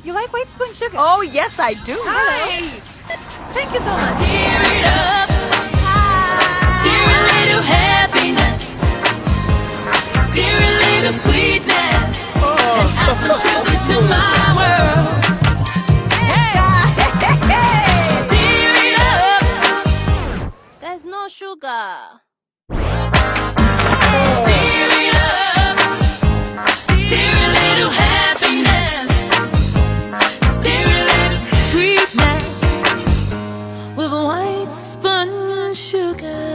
You like white spoon sugar? Oh, yes, I do. Hi. Thank you so much. Stir it up. Stir a little happiness. Stir a little sweetness. And add some sugar to my world. Stir it up. There's no sugar. Stir it up. Stir a little happiness. Stir a little sweetness with white spun sugar.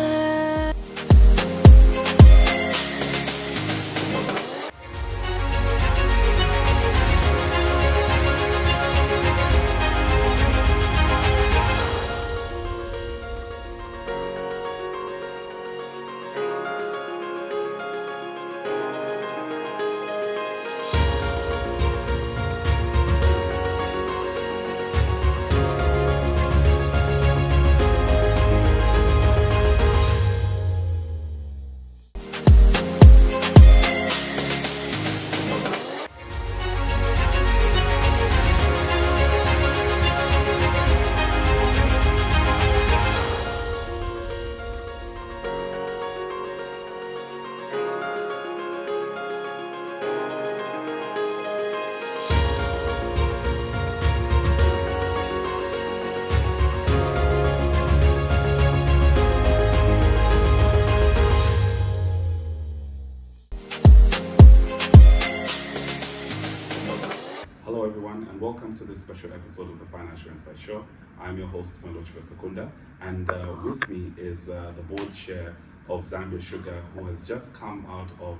Hello everyone and welcome to this special episode of the Financial Insight Show. I'm your host, Sekunda, and with me is the board chair of Zambia Sugar, who has just come out of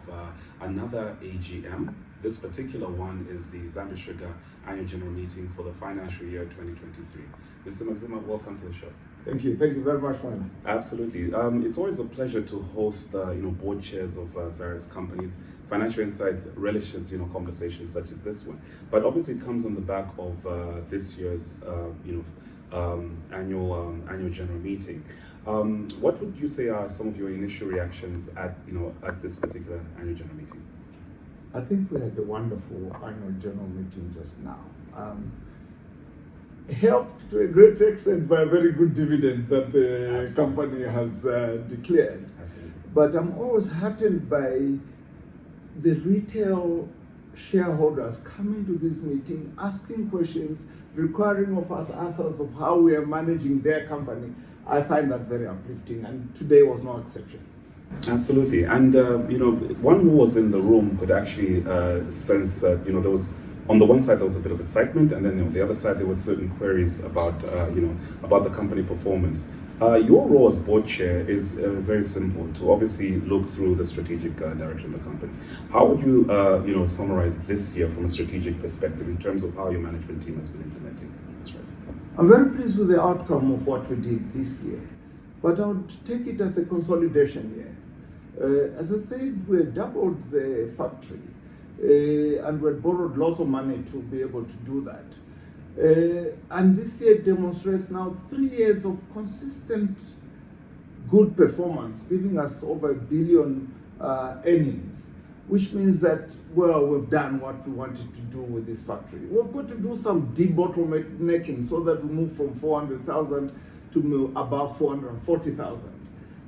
another AGM. This particular one is the Zambia Sugar Annual General Meeting for the financial year 2023. Mr. Mazima, welcome to the show. Thank you very much, man. Absolutely. It's always a pleasure to host board chairs of various companies. Financial Insight relishes conversations such as this one, but obviously it comes on the back of this year's annual general meeting. What would you say are some of your initial reactions at this particular annual general meeting? I think we had a wonderful annual general meeting just now. Helped to a great extent by a very good dividend that the company has declared. Absolutely. But I'm always heartened by the retail shareholders coming to this meeting, asking questions, requiring of us answers of how we are managing their company. I find that very uplifting, and today was no exception. Absolutely, and one who was in the room could actually sense that there was, on the one side there was a bit of excitement, and then on the other side there were certain queries about about the company performance. Your role as board chair is very simple, to obviously look through the strategic direction of the company. How would you summarize this year from a strategic perspective in terms of how your management team has been implementing this? Right? I'm very pleased with the outcome of what we did this year, but I would take it as a consolidation year. As I said, we doubled the factory and we borrowed lots of money to be able to do that. And this year demonstrates now 3 years of consistent good performance, giving us over $1 billion earnings, which means that, well, we've done what we wanted to do with this factory. We've got to do some debottlenecking so that we move from 400,000 to above 440,000.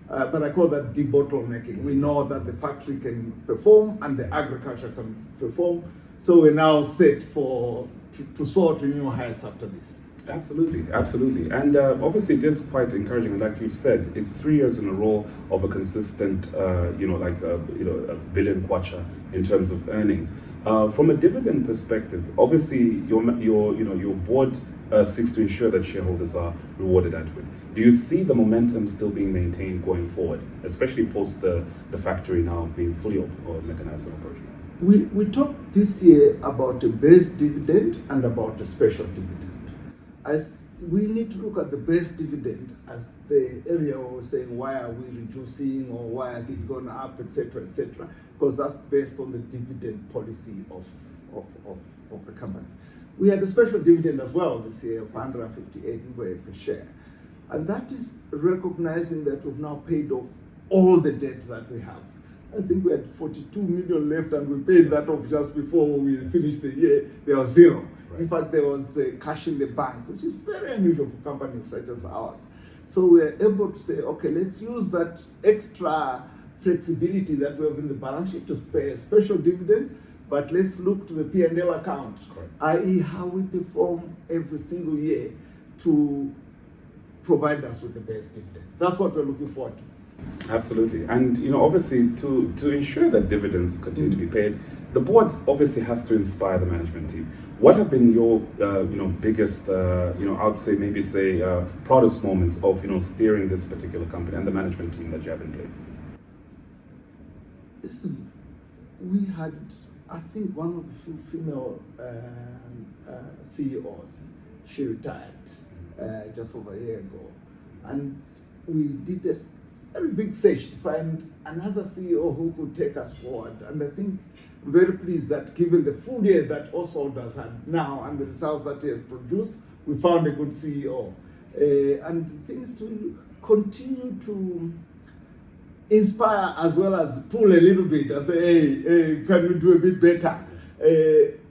But I call that debottlenecking. We know that the factory can perform and the agriculture can perform, so we're now set to soar to new heights after this. Absolutely. And obviously it is quite encouraging. And like you said, it's 3 years in a row of a consistent, a Billion Kwacha in terms of earnings. From a dividend perspective, obviously your board seeks to ensure that shareholders are rewarded adequately. Do you see the momentum still being maintained going forward, especially post the factory now being fully mechanized and operational? We talked this year about a base dividend and about a special dividend. As we need to look at the base dividend as the area where we're saying why are we reducing or why has it gone up, etc., because that's based on the dividend policy of the company. We had a special dividend as well this year of 158 per share. And that is recognizing that we've now paid off all the debt that we have. I think we had 42 million left and we paid that off just before we finished the year. There was zero. In fact, there was cash in the bank, which is very unusual for companies such as ours. So we were able to say, okay, let's use that extra flexibility that we have in the balance sheet to pay a special dividend, but let's look to the P&L account, i.e. how we perform every single year to provide us with the best dividend. That's what we're looking forward to. Absolutely. And, obviously, to ensure that dividends continue to be paid, the board obviously has to inspire the management team. What have been your, biggest, I'd say proudest moments of, steering this particular company and the management team that you have in place? Listen, we had, I think, one of the few female CEOs. She retired just over a year ago. And we did a very big search to find another CEO who could take us forward. And I think I'm very pleased that given the full year that Oswald has had now and the results that he has produced, we found a good CEO. And the thing is to continue to inspire as well as pull a little bit and say, hey, can we do a bit better?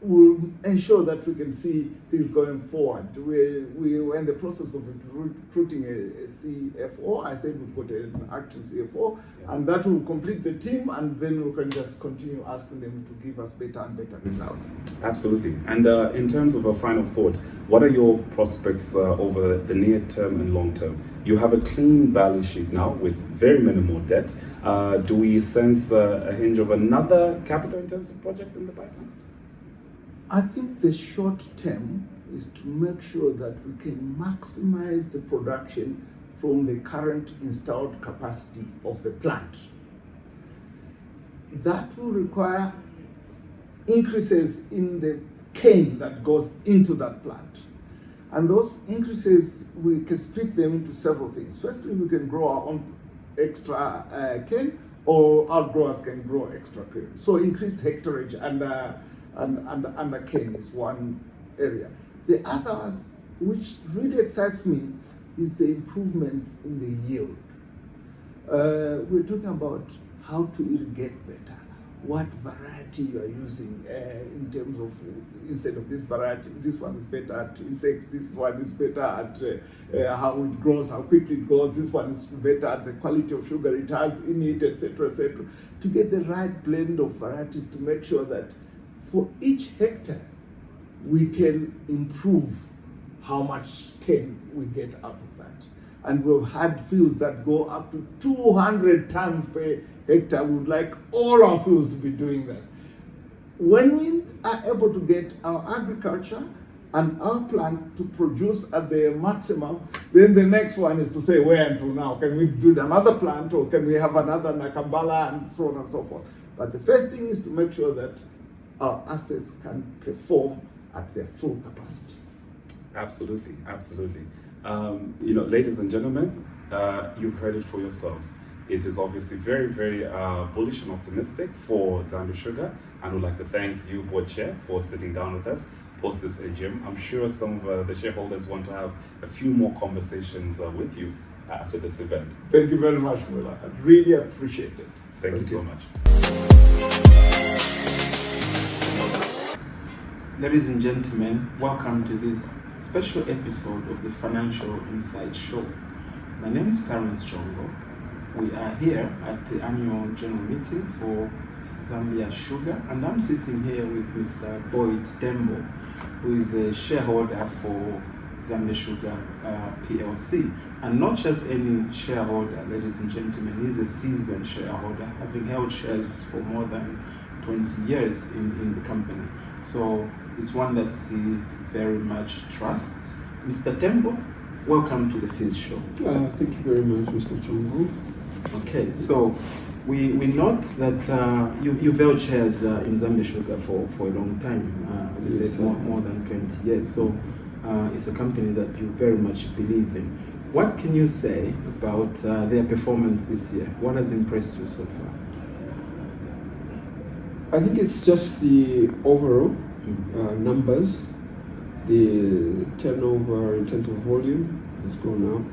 We'll ensure that we can see things going forward. We were in the process of recruiting a CFO. I said we've got an acting CFO, and that will complete the team, and then we can just continue asking them to give us better and better results. Absolutely. And in terms of a final thought, what are your prospects over the near term and long term? You have a clean balance sheet now with very minimal debt. Do we sense a hinge of another capital-intensive project in the pipeline? I think the short term is to make sure that we can maximize the production from the current installed capacity of the plant. That will require increases in the cane that goes into that plant. And those increases, we can split them into several things. Firstly, we can grow our own extra cane, or our growers can grow extra cane. So increased hectarage and the cane is one area. The others, which really excites me, is the improvement in the yield. We're talking about how to irrigate better, what variety you are using in terms of, instead of this variety, this one is better at insects, this one is better at how it grows, how quickly it grows, this one is better at the quality of sugar it has in it, etc., etc. To get the right blend of varieties to make sure that for each hectare, we can improve how much cane we get out of that. And we've had fields that go up to 200 tons per hectare. We would like all our fields to be doing that. When we are able to get our agriculture and our plant to produce at their maximum, then the next one is to say, where until now? Can we build another plant, or can we have another Nakambala, and so on and so forth? But the first thing is to make sure that our assets can perform at their full capacity. Absolutely, absolutely. Ladies and gentlemen, you've heard it for yourselves. It is obviously very, very bullish and optimistic for Zambia Sugar, and we'd like to thank you, Board Chair, for sitting down with us post this AGM. I'm sure some of the shareholders want to have a few more conversations with you after this event. Thank you very much, Mula. I really appreciate it. Thank you so much. Ladies and gentlemen, welcome to this special episode of the Financial Insight Show. My name is Clarence Chongo. We are here at the annual general meeting for Zambia Sugar, and I'm sitting here with Mr. Boyd Tembo, who is a shareholder for Zambia Sugar PLC. And not just any shareholder, ladies and gentlemen, he's a seasoned shareholder, having held shares for more than 20 years in the company. So it's one that he very much trusts. Mr. Tembo, welcome to the FIZ Show. Thank you very much, Mr. Chongo. Okay, so we note that you've held shares in Zambia Sugar for a long time, we Yes, said more than 20 years. So it's a company that you very much believe in. What can you say about their performance this year? What has impressed you so far? I think it's just the overall numbers. The turnover in terms of volume has gone up.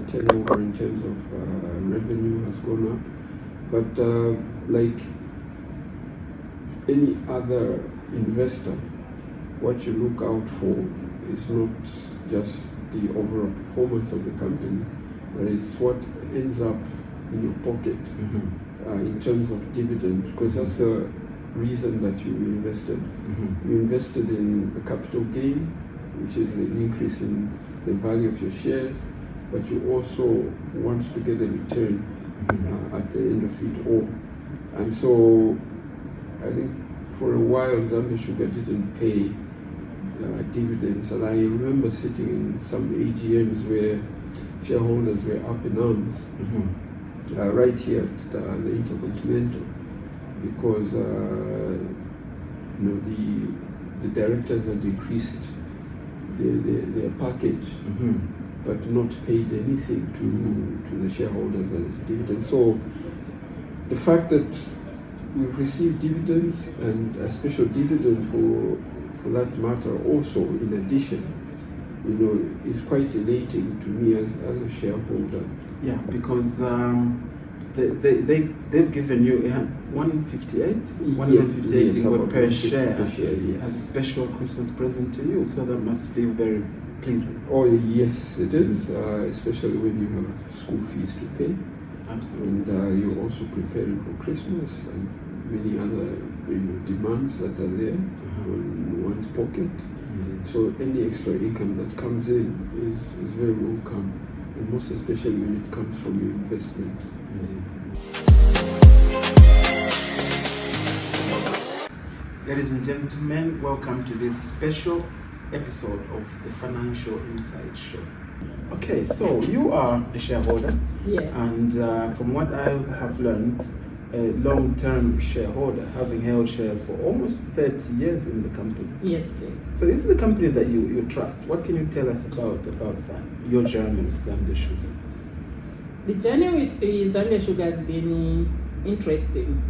Turnover in terms of revenue has gone up. But like any other investor, what you look out for is not just the overall performance of the company, but it's what ends up in your pocket in terms of dividend, because that's the reason that you invested. You invested in a capital gain, which is an increase in the value of your shares, but you also want to get a return at the end of it all. And so I think for a while Zambia Sugar didn't pay dividends, and I remember sitting in some AGMs where shareholders were up in arms right here at the Intercontinental, because the directors had increased their package, but not paid anything to the shareholders as dividends. So the fact that we've received dividends, and a special dividend for that matter also in addition, is quite elating to me as a shareholder. Yeah, because they've given you 158 per share yes. as a special Christmas present to you, so that must feel very pleasing. Oh yes, it is, especially when you have school fees to pay. Absolutely. And you're also preparing for Christmas and many other demands that are there on one's pocket. So any extra income that comes in is very welcome, and most especially when it comes from your investment. Ladies and gentlemen, welcome to this special episode of the Financial Insight Show. Okay, so you are a shareholder. Yes. And from what I have learned, a long-term shareholder, having held shares for almost 30 years in the company. Yes, please. So this is the company that you trust. What can you tell us about that, your journey with Zambia Sugar? The journey with the Zambia Sugar has been interesting.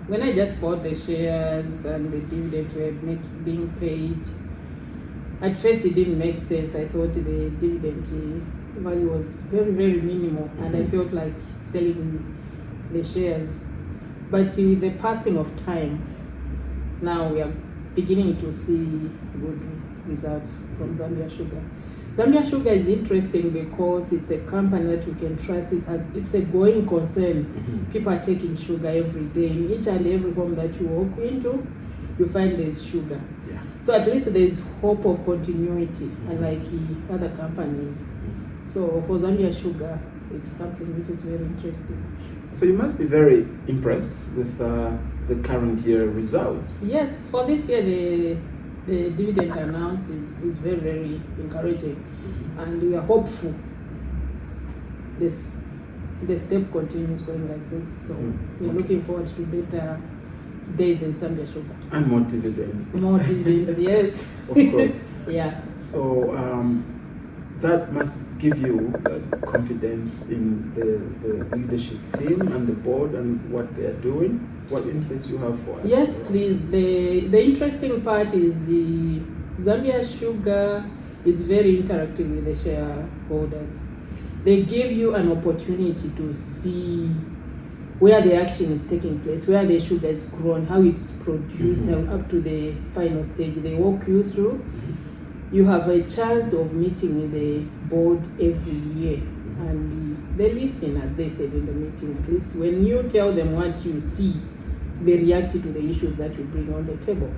When I just bought the shares and the dividends were being paid, at first it didn't make sense. I thought the dividend value was very, very minimal, and I felt like selling the shares. But with the passing of time, now we are beginning to see good results from Zambia Sugar. Zambia Sugar is interesting because it's a company that we can trust. It's a going concern. People are taking sugar every day. In each and every home that you walk into, you find there's sugar. Yeah. So at least there's hope of continuity, unlike other companies. So for Zambia Sugar, it's something which is very interesting. So you must be very impressed with the current year results. Yes, for this year, the dividend announced is very, very encouraging, and we are hopeful the step continues going like this. So we're looking forward to better days in Zambia Sugar. And more dividends. More dividends, yes. Of course. Yeah. So that must give you confidence in the leadership team and the board and what they are doing. What insights you have for us? Yes, please. The interesting part is the Zambia Sugar is very interactive with the shareholders. They give you an opportunity to see where the action is taking place, where the sugar is grown, how it's produced, up to the final stage. They walk you through. You have a chance of meeting with the board every year, and they listen, as they said in the meeting. At least when you tell them what you see, they react to the issues that you bring on the table.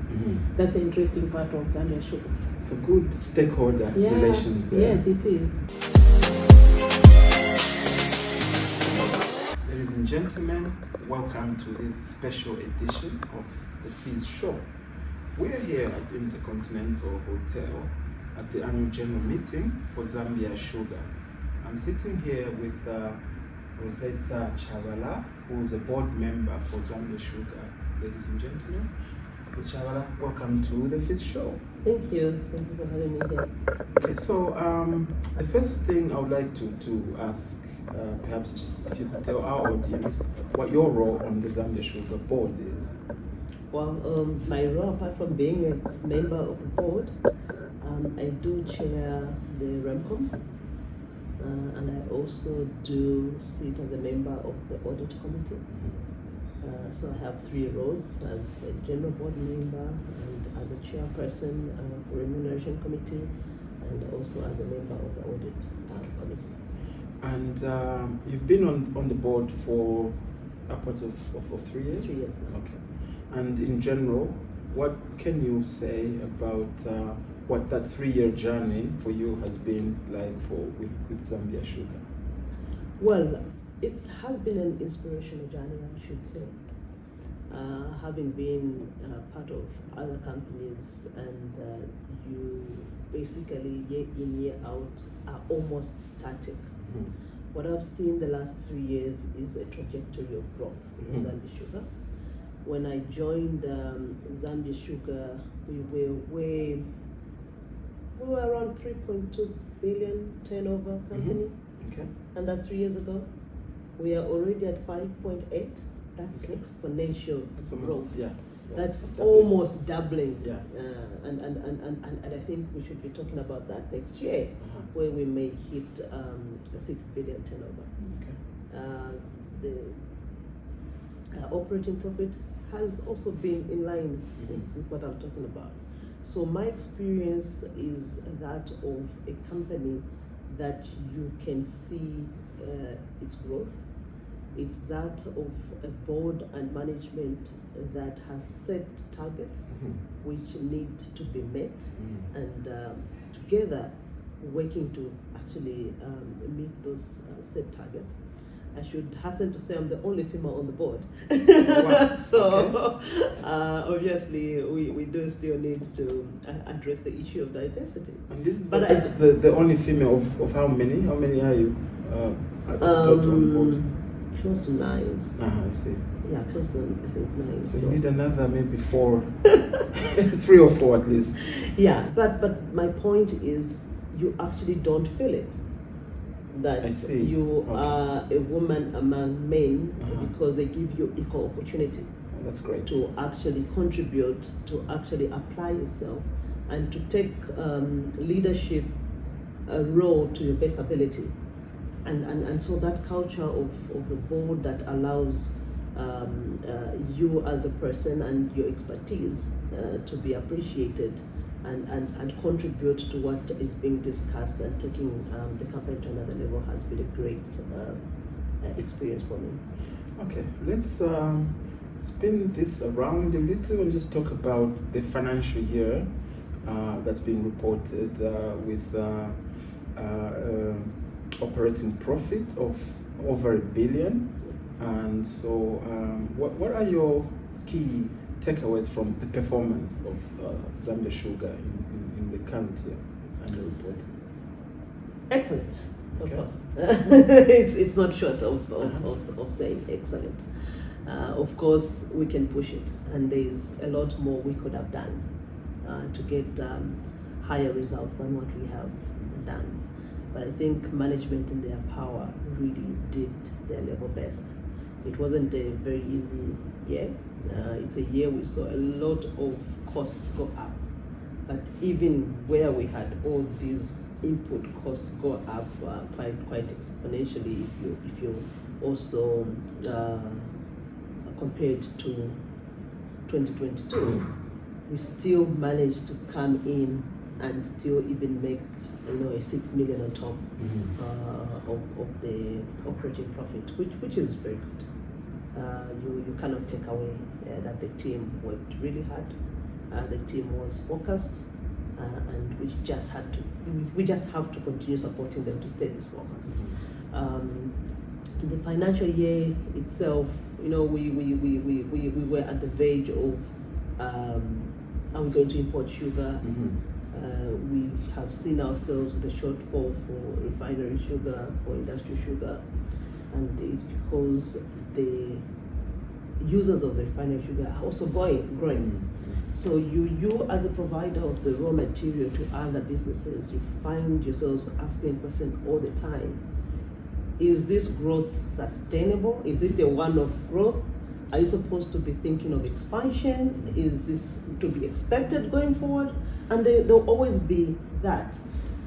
That's the interesting part of Zambia Sugar. It's a good stakeholder relations there. Yes, it is. Ladies and gentlemen, welcome to this special edition of the FIZ Show. We're here at the Intercontinental Hotel at the annual general meeting for Zambia Sugar. I'm sitting here with Rosetta Chavala, who is a board member for Zambia Sugar. Ladies and gentlemen, Ms. Chavala, welcome to the FIZ Show. Thank you. Thank you for having me here. Okay, so the first thing I would like to ask, perhaps just if you could tell our audience what your role on the Zambia Sugar board is. Well, my role, apart from being a member of the board, I do chair the REMCOM, and I also do sit as a member of the audit committee. So I have 3 roles as a general board member and as a chairperson for Remuneration Committee and also as a member of the Audit Committee. And you've been on the board for upwards of 3 years? 3 years now. Okay. And in general, what can you say about what that 3-year journey for you has been like with Zambia Sugar? Well, it has been an inspirational journey, I should say. Having been part of other companies and you basically year in, year out are almost static. Mm-hmm. What I've seen the last 3 years is a trajectory of growth in Zambia Sugar. When I joined Zambia Sugar, we were around 3.2 billion turnover company. Okay. And that's 3 years ago. We are already at 5.8. That's exponential growth. Yeah. That's almost doubling. Yeah. And I think we should be talking about that next year, where we may hit 6 billion turnover. Okay. The operating profit has also been in line with what I'm talking about. So my experience is that of a company that you can see its growth. It's that of a board and management that has set targets which need to be met, and together working to actually meet those set targets. I should hasten to say I'm the only female on the board. Wow. So obviously we do still need to address the issue of diversity. And this is But the only female of how many? How many are you at the total on board? Close to 9. I see. Yeah, close to I think 9. So you need another maybe 4, 3 or 4 at least. Yeah, but my point is you actually don't feel it. That I see. You are a woman among men because they give you equal opportunity. Oh, that's great. To actually contribute, to actually apply yourself, and to take leadership role to your best ability. And so that culture of the board that allows you as a person and your expertise to be appreciated and contribute to what is being discussed and taking the company to another level has been a great experience for me. Okay, let's spin this around a little and just talk about the financial year that's been reported with operating profit of over $1 billion. And so what are your key takeaways from the performance of Zambia Sugar in the current year and the report? Excellent, of Okay. course. It's not short of saying excellent. Of course, we can push it, and there's a lot more we could have done to get higher results than what we have done. But I think management in their power really did their level best. It wasn't a very easy year. It's a year we saw a lot of costs go up. But even where we had all these input costs go up quite exponentially, if you also compared to 2022, we still managed to come in and still even make a 6 million on top of the operating profit, which is very good. You cannot take away that the team worked really hard. The team was focused, and we just have to continue supporting them to stay this focused. The financial year itself, we were at the verge of are we going to import sugar? We have seen ourselves with a shortfall for refinery sugar, for industrial sugar, and it's because the users of the refinery sugar are also growing. So you as a provider of the raw material to other businesses, you find yourselves asking questions all the time. Is this growth sustainable? Is it a one-off growth? Are you supposed to be thinking of expansion? Is this to be expected going forward? And there'll always be that.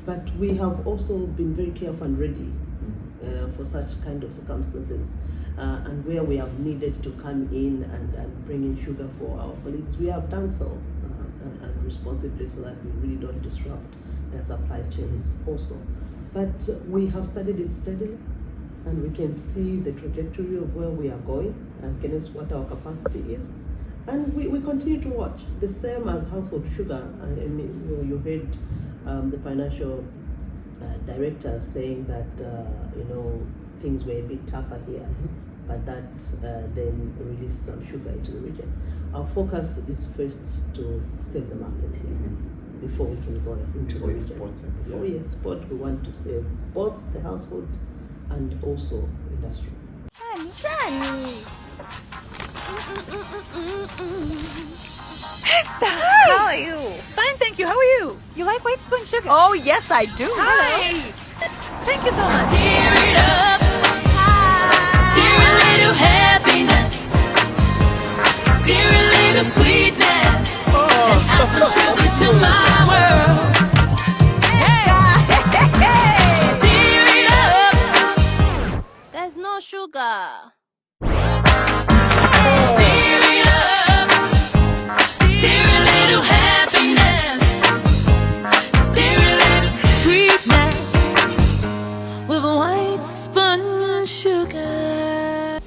But we have also been very careful and ready for such kind of circumstances. And where we have needed to come in and bring in sugar for our colleagues, we have done so. and responsibly so that we really don't disrupt their supply chains also. But we have studied it steadily, and we can see the trajectory of where we are going against what our capacity is. And we continue to watch. The same as household sugar. I mean, you heard the financial director saying that things were a bit tougher here, but that then released some sugar into the region. Our focus is first to save the market here before we can go into the region. Before we export, we want to save both the household and also industry. Shani. Esther! How are you? Fine, thank you. How are you? You like white spoon sugar? Oh, yes, I do. Hi! Thank you so much. Stir it up. Stir a little happiness. Stir a little sweetness. And add some sugar to my world. Stir it up. There's no sugar. Stir it up. Stir a little happiness. Stir a little sweetness with white spun sugar.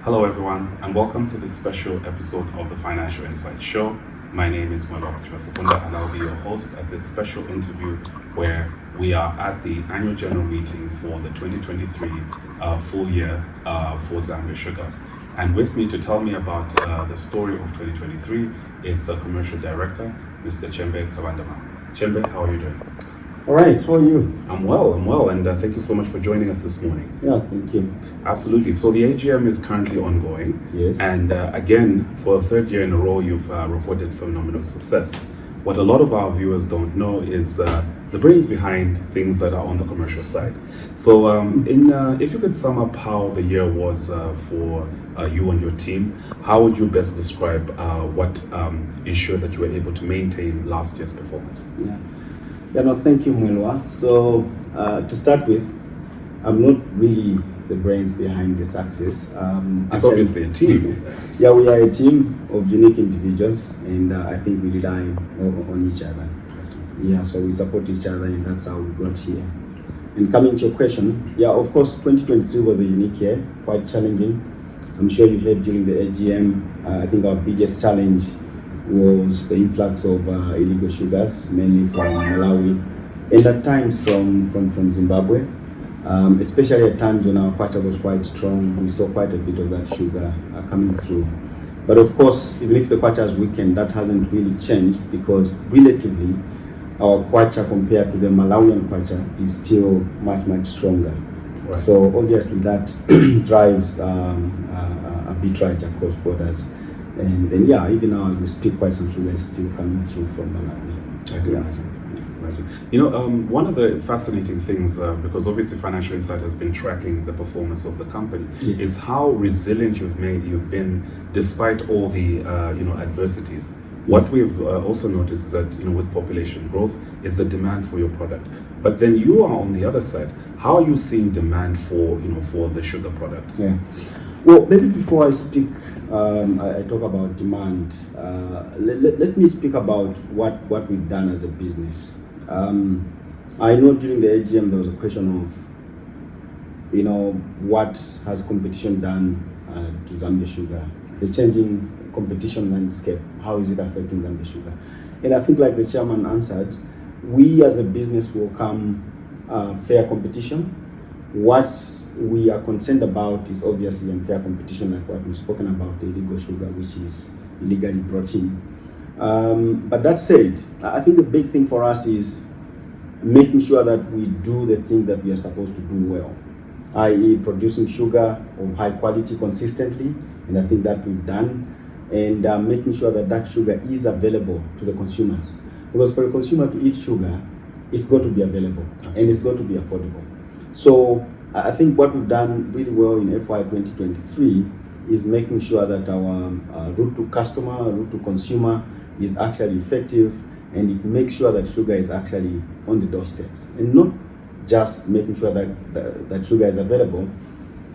Hello, everyone, and welcome to this special episode of the Financial Insight Show. My name is Billion Kwacha, and I'll be your host at this special interview where we are at the annual general meeting for the 2023 full year for Zambia Sugar. And with me to tell me about the story of 2023 is the commercial director, Mr. Chembe Kabandama. Chembe, how are you doing? All right, how are you? I'm well, and thank you so much for joining us this morning. Yeah, thank you. Absolutely. So the AGM is currently ongoing. Yes. And again, for a third year in a row, you've reported phenomenal success. What a lot of our viewers don't know is the brains behind things that are on the commercial side. So if you could sum up how the year was for you and your team, how would you best describe what ensured that you were able to maintain last year's performance? Yeah, no, thank you, Mwelwa. So to start with, I'm not really the brains behind the success. It's obviously a team. Yeah, we are a team of unique individuals, and I think we rely on each other. Yeah, so we support each other, and that's how we got here. And coming to your question, yeah, of course, 2023 was a unique year, quite challenging. I'm sure you heard during the AGM, I think our biggest challenge was the influx of illegal sugars, mainly from Malawi, and at times from Zimbabwe. Especially at times when our kwacha was quite strong, we saw quite a bit of that sugar coming through. But of course, even if the kwacha is weakened, that hasn't really changed because relatively, our kwacha compared to the Malawian kwacha is still much stronger. Right. So obviously that drives arbitrage across borders. And yeah, even now as we speak, quite some sugar is still coming through from Malawi. I can imagine. You know, one of the fascinating things, because obviously Financial Insight has been tracking the performance of the company, Yes. is how resilient you've been despite all the adversities. What we've also noticed is that with population growth is the demand for your product. But then you are on the other side. How are you seeing demand for the sugar product? Yeah. Well, maybe before I speak, I talk about demand. Let me speak about what we've done as a business. I know during the AGM there was a question of, what has competition done to Zambia Sugar? The changing competition landscape, how is it affecting Zambia Sugar? And I think like the chairman answered, we as a business welcome fair competition. What we are concerned about is obviously unfair competition, like what we've spoken about, the illegal sugar, which is illegally brought in. But that said, I think the big thing for us is making sure that we do the thing that we are supposed to do well, i.e. producing sugar of high quality consistently, and I think that we've done, and making sure that that sugar is available to the consumers. Because for a consumer to eat sugar, it's got to be available, and it's got to be affordable. So I think what we've done really well in FY 2023 is making sure that our route to customer, route to consumer is actually effective, and it makes sure that sugar is actually on the doorsteps. And not just making sure that sugar is available,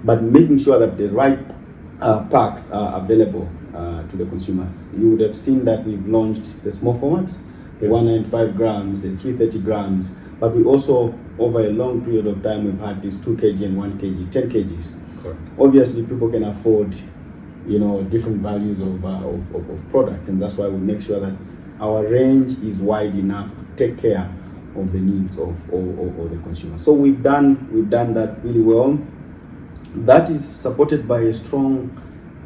but making sure that the right packs are available to the consumers. You would have seen that we've launched the small formats, the 195 grams, the 330 grams, but we also, over a long period of time, we've had these 2 kg and 1 kg, 10 kgs. Correct. Obviously, people can afford, different values of product, and that's why we make sure that our range is wide enough to take care of the needs of the consumer. So we've done that really well. That is supported by a strong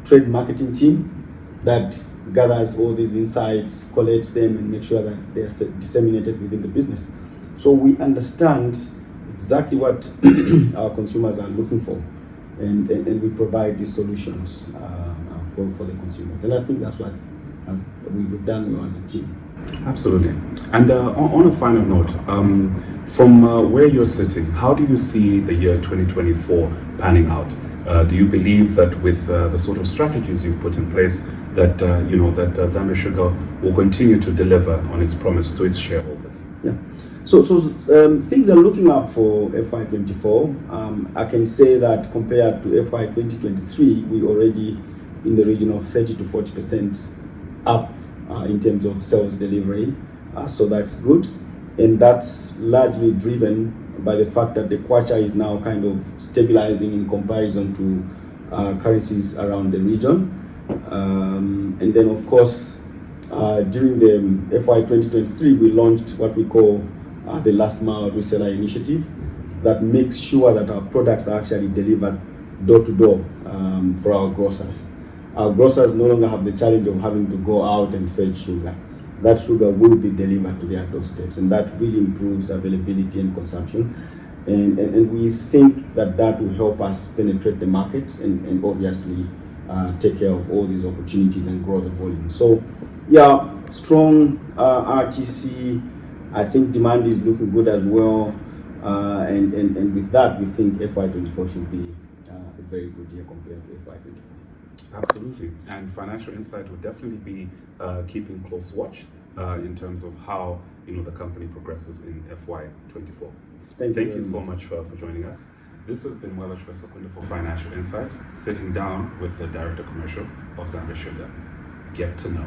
trade marketing team that gathers all these insights, collates them, and make sure that they are disseminated within the business. So we understand exactly what our consumers are looking for, and we provide these solutions for the consumers. And I think that's what we've done well as a team. Absolutely. And on a final note, from where you're sitting, how do you see the year 2024 panning out? Do you believe that with the sort of strategies you've put in place, that that Zambia Sugar will continue to deliver on its promise to its shareholders? Yeah. So things are looking up for FY24. I can say that compared to FY 2023, we're already in the region of 30 to 40% up in terms of sales delivery. So that's good. And that's largely driven by the fact that the Kwacha is now kind of stabilizing in comparison to currencies around the region. And then, of course, during the FY 2023, we launched what we call the Last Mile Reseller Initiative that makes sure that our products are actually delivered door to door for our grocers. Our grocers no longer have the challenge of having to go out and fetch sugar. That sugar will be delivered to their doorsteps, and that really improves availability and consumption. And we think that will help us penetrate the market and obviously take care of all these opportunities and grow the volume. So, yeah, strong RTC. I think demand is looking good as well. And with that, we think FY24 should be a very good year compared to FY24. Absolutely. And Financial Insight will definitely be keeping close watch in terms of how the company progresses in FY24. Thank you so much for joining us. This has been Welash Vesekunda for Financial Insight, sitting down with the Director Commercial of Zambia Sugar. Get to know.